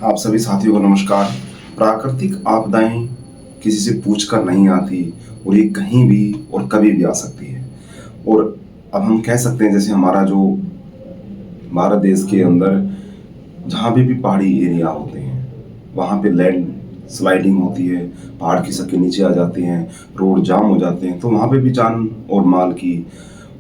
आप सभी साथियों को नमस्कार। प्राकृतिक आपदाएं किसी से पूछकर नहीं आती और ये कहीं भी और कभी भी आ सकती है। और अब हम कह सकते हैं जैसे हमारा जो भारत देश के अंदर जहाँ भी पहाड़ी एरिया होते हैं वहाँ पे लैंड स्लाइडिंग होती है, पहाड़ खिसक के नीचे आ जाते हैं, रोड जाम हो जाते हैं, तो वहाँ पे भी जान और माल की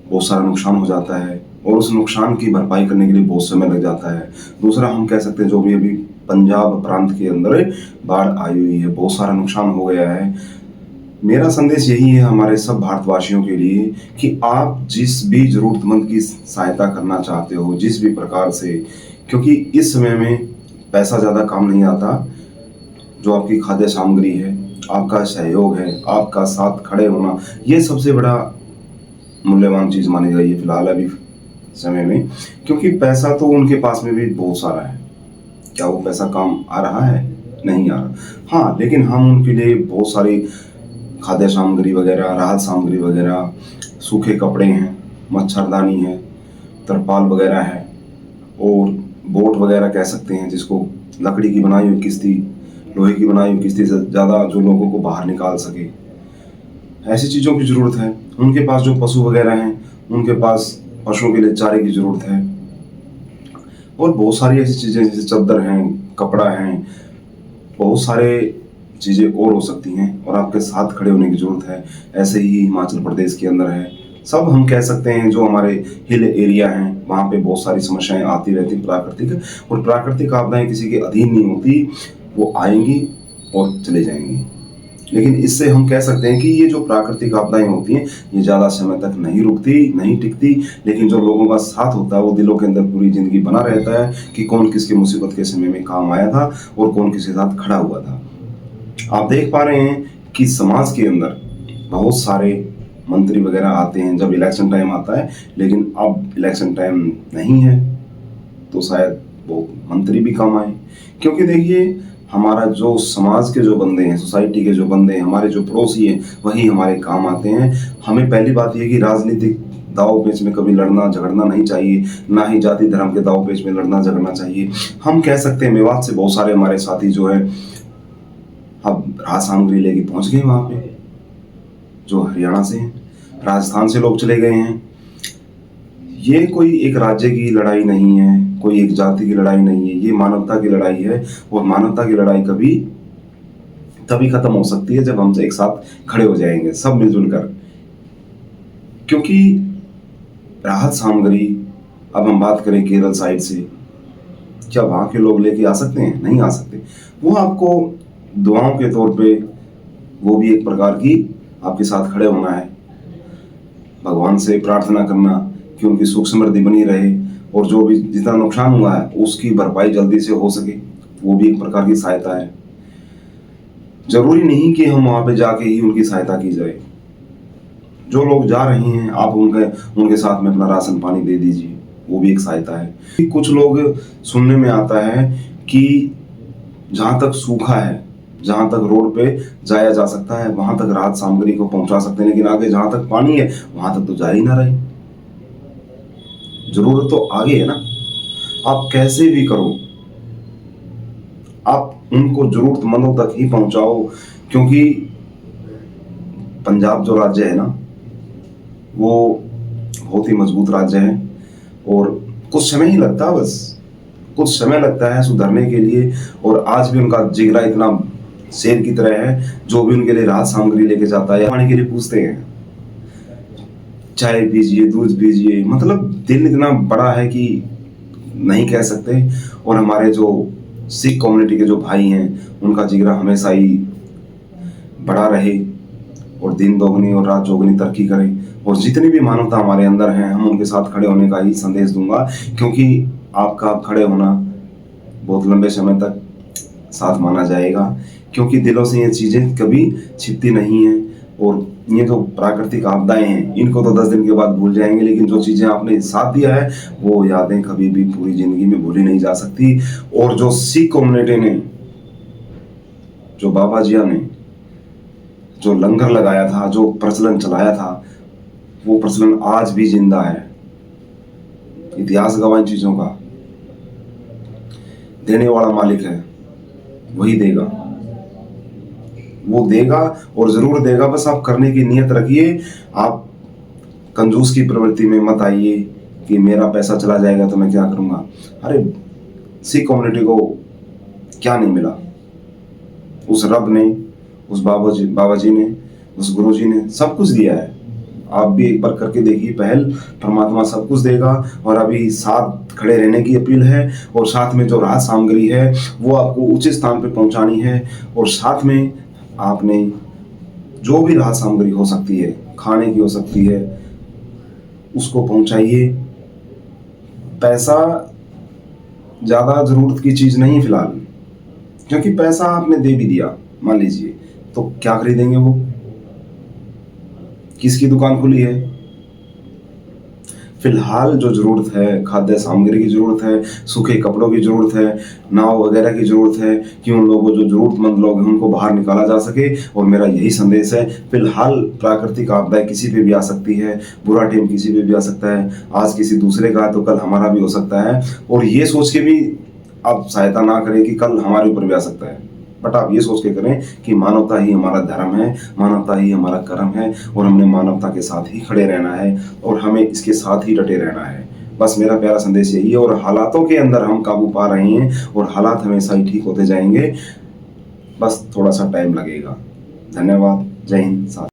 बहुत सारा नुकसान हो जाता है और उस नुकसान की भरपाई करने के लिए बहुत समय लग जाता है। दूसरा हम कह सकते हैं जो भी अभी पंजाब प्रांत के अंदर बाढ़ आई हुई है, बहुत सारा नुकसान हो गया है। मेरा संदेश यही है हमारे सब भारतवासियों के लिए कि आप जिस भी जरूरतमंद की सहायता करना चाहते हो, जिस भी प्रकार से, क्योंकि इस समय में पैसा ज़्यादा काम नहीं आता। जो आपकी खाद्य सामग्री है, आपका सहयोग है, आपका साथ खड़े होना, ये सबसे बड़ा मूल्यवान चीज़ मानी गई है फिलहाल अभी समय में। क्योंकि पैसा तो उनके पास में भी बहुत सारा है, क्या वो पैसा काम आ रहा है? नहीं आ रहा। हाँ, लेकिन हम उनके लिए बहुत सारी खाद्य सामग्री वगैरह, राहत सामग्री वगैरह, सूखे कपड़े हैं, मच्छरदानी है, तरपाल वगैरह है, और बोट वगैरह कह सकते हैं जिसको लकड़ी की बनाई हुई किश्ती, लोहे की बनाई हुई किश्ती से ज़्यादा जो लोगों को बाहर निकाल सके, ऐसी चीज़ों की ज़रूरत है। उनके पास जो पशु वगैरह हैं उनके पास पशुओं के लिए चारे की ज़रूरत है, और बहुत सारी ऐसी चीज़ें जैसे चादर हैं, कपड़ा हैं, बहुत सारे चीज़ें और हो सकती हैं, और आपके साथ खड़े होने की ज़रूरत है। ऐसे ही हिमाचल प्रदेश के अंदर है, सब हम कह सकते हैं जो हमारे हिल एरिया हैं वहाँ पे बहुत सारी समस्याएं आती रहती प्राकृतिक, और प्राकृतिक आपदाएं किसी के अधीन नहीं होती, वो आएंगी और चले जाएंगी। लेकिन इससे हम कह सकते हैं कि ये जो प्राकृतिक आपदाएं होती हैं ये ज़्यादा समय तक नहीं रुकती, नहीं टिकती, लेकिन जो लोगों का साथ होता है वो दिलों के अंदर पूरी ज़िंदगी बना रहता है कि कौन किसकी मुसीबत के समय में काम आया था और कौन किसके साथ खड़ा हुआ था। आप देख पा रहे हैं कि समाज के अंदर बहुत सारे मंत्री वगैरह आते हैं जब इलेक्शन टाइम आता है, लेकिन अब इलेक्शन टाइम नहीं है तो शायद वो मंत्री भी कम आए। क्योंकि देखिए, हमारा जो समाज के जो बंदे हैं, सोसाइटी के जो बंदे हैं, हमारे जो पड़ोसी हैं, वही हमारे काम आते हैं। हमें पहली बात यह कि राजनीतिक दाव पेच में कभी लड़ना झगड़ना नहीं चाहिए, ना ही जाति धर्म के दाव पेच में लड़ना झगड़ना चाहिए। हम कह सकते हैं मेवात से बहुत सारे हमारे साथी जो है अब राहत सामग्री लेके पहुंच गए वहाँ पे, जो हरियाणा से हैं, राजस्थान से लोग चले गए हैं। ये कोई एक राज्य की लड़ाई नहीं है, कोई एक जाति की लड़ाई नहीं है, ये मानवता की लड़ाई है। और मानवता की लड़ाई कभी तभी खत्म हो सकती है जब हम एक साथ खड़े हो जाएंगे सब मिलजुल कर। क्योंकि राहत सामग्री, अब हम बात करें केरल साइड से, क्या वहाँ के लोग लेके आ सकते हैं? नहीं आ सकते। वो आपको दुआओं के तौर पे, वो भी एक प्रकार की आपके साथ खड़े होना है, भगवान से प्रार्थना करना कि उनकी सुख समृद्धि बनी रहे, और जो भी जितना नुकसान हुआ है उसकी भरपाई जल्दी से हो सके, वो भी एक प्रकार की सहायता है। जरूरी नहीं कि हम वहाँ पे जाके ही उनकी सहायता की जाए। जो लोग जा रहे हैं आप उनके साथ में अपना राशन पानी दे दीजिए, वो भी एक सहायता है। कुछ लोग सुनने में आता है कि जहाँ तक सूखा है, जहाँ तक रोड पे जाया जा सकता है वहां तक राहत सामग्री को पहुंचा सकते हैं, लेकिन आगे जहां तक पानी है वहां तक तो जा ही ना रहे। जरूरत तो आगे है ना, आप कैसे भी करो आप उनको जरूरतमंदों तक ही पहुंचाओ। क्योंकि पंजाब जो राज्य है ना, वो बहुत ही मजबूत राज्य है, और कुछ समय ही लगता है, बस कुछ समय लगता है सुधरने के लिए। और आज भी उनका जिगरा इतना शेर की तरह है, जो भी उनके लिए राहत सामग्री लेके जाता है, पानी के लिए पूछते हैं, चाय पीजिए, दूध पीजिए, मतलब दिल इतना बड़ा है कि नहीं कह सकते। और हमारे जो सिख कम्युनिटी के जो भाई हैं उनका जिगरा हमेशा ही बड़ा रहे, और दिन दोगुनी और रात चौगुनी तरक्की करें। और जितनी भी मानवता हमारे अंदर है, हम उनके साथ खड़े होने का ही संदेश दूंगा। क्योंकि आपका खड़े होना बहुत लंबे समय तक साथ माना जाएगा, क्योंकि दिलों से ये चीज़ें कभी छिपती नहीं हैं। और ये जो प्राकृतिक आपदाएं हैं इनको तो 10 दिन के बाद भूल जाएंगे, लेकिन जो चीज़ें आपने साथ दिया है वो यादें कभी भी पूरी ज़िंदगी में भूली नहीं जा सकती। और जो सिख कम्युनिटी ने, जो बाबा जिया ने जो लंगर लगाया था, जो प्रचलन चलाया था, वो प्रचलन आज भी जिंदा है। इतिहास गवाह इन चीज़ों का, देने वाला मालिक है। वही देगा, वो देगा और ज़रूर देगा। बस आप करने की नीयत रखिए। आप कंजूस की प्रवृत्ति में मत आइए कि मेरा पैसा चला जाएगा तो मैं क्या करूँगा। अरे सिख कम्युनिटी को क्या नहीं मिला, उस रब ने, उस बाबा जी ने, उस गुरु जी ने सब कुछ दिया है। आप भी एक बार करके देखिए पहल, परमात्मा सब कुछ देगा। और अभी साथ खड़े रहने की अपील है, और साथ में जो राहत सामग्री है वो आपको उचित स्थान पे पहुंचानी है। और साथ में आपने जो भी राहत सामग्री हो सकती है, खाने की हो सकती है, उसको पहुंचाइए। पैसा ज़्यादा ज़रूरत की चीज़ नहीं फिलहाल, क्योंकि पैसा आपने दे भी दिया मान लीजिए, तो क्या खरीदेंगे वो, किसकी दुकान खुली है। फिलहाल जो ज़रूरत है, खाद्य सामग्री की ज़रूरत है, सूखे कपड़ों की ज़रूरत है, नाव वगैरह की ज़रूरत है कि उन लोगों जो ज़रूरतमंद लोग हैं उनको बाहर निकाला जा सके। और मेरा यही संदेश है। फिलहाल प्राकृतिक आपदाएं किसी पे भी आ सकती है, बुरा टाइम किसी पे भी आ सकता है। आज किसी दूसरे का है तो कल हमारा भी हो सकता है। और ये सोच के भी आप सहायता ना करें कि कल हमारे ऊपर भी आ सकता है, बट आप ये सोच के करें कि मानवता ही हमारा धर्म है, मानवता ही हमारा कर्म है, और हमने मानवता के साथ ही खड़े रहना है और हमें इसके साथ ही डटे रहना है। बस मेरा प्यारा संदेश यही है। और हालातों के अंदर हम काबू पा रहे हैं और हालात हमेशा ही ठीक होते जाएंगे, बस थोड़ा सा टाइम लगेगा। धन्यवाद। जय हिंद।